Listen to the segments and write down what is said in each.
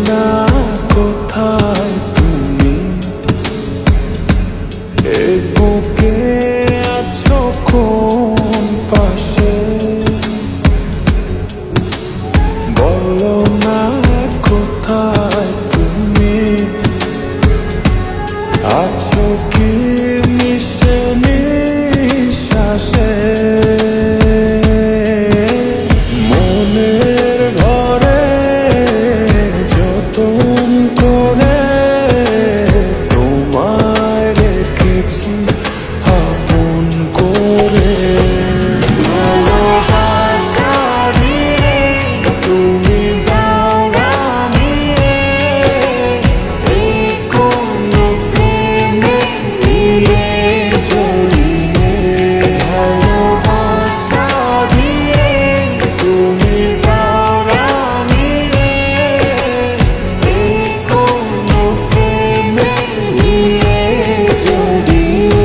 না কোথায় তুমি, এ বুকে আছো কোন পাশে, বলো না কোথায় তুমি, আছো কি মিশে নিঃশ্বাসে। মনের ঘরে যতন করে তোমায় রেখেছি আপন করে। ভালোবাসা দিয়ে তুমি দাও রাঙিয়ে, এই কোন প্রেমে দিলে জড়িয়ে। ভালোবাসা দিয়ে তুমি দাও রাঙিয়ে, এই কোন প্রেমে দিলে জড়িয়ে।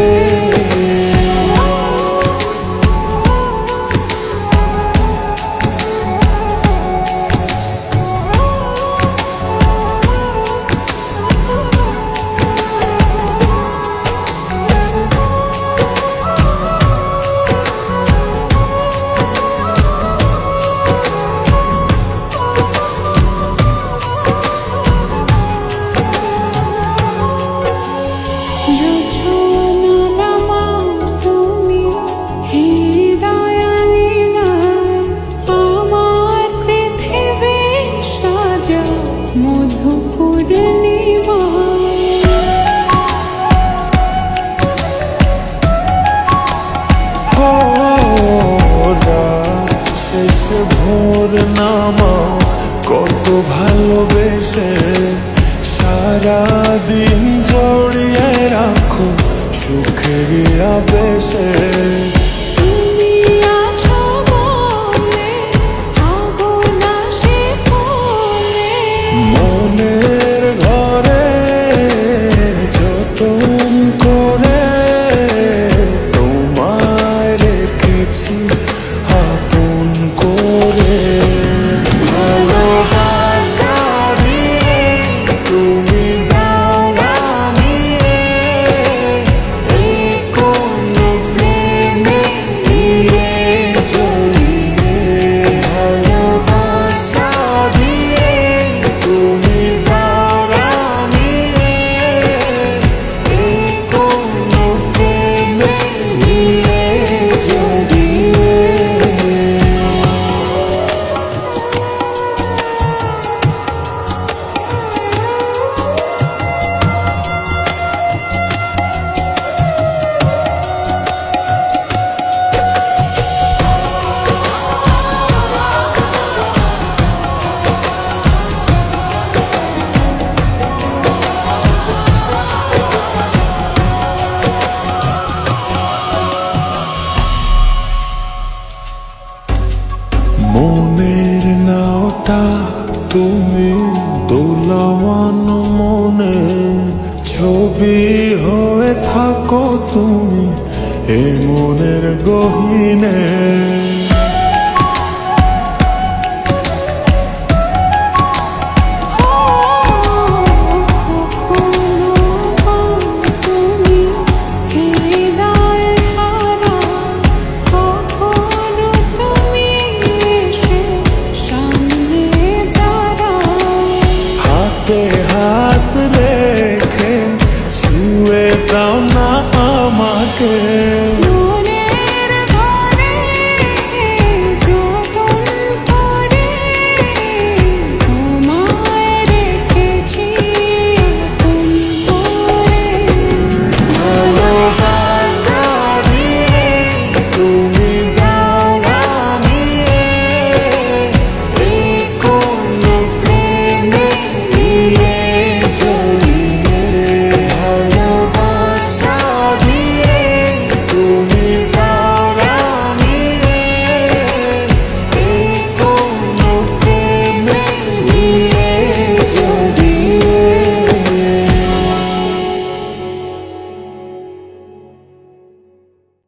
শেষ ভোর নামা কত ভালোবেসে, সারাদিন জড়িয়ে রাখো সুখের আবেশে। মনের ঘরে যতন করে তোমায় রেখেছি আপন করে। ভালোবাসা দিয়ে তুমি দাও রাঙিয়ে, এই কোন প্রেমে দিলে জড়িয়ে। ভালোবাসা দিয়ে তুমি দাও রাঙিয়ে, এই কোন প্রেমে দিলে জড়িয়ে। মনের নাওটা তুমি দোলাওয়ান মনে, ছবি হয়ে থাকো তুমি এ মনের গহীনে।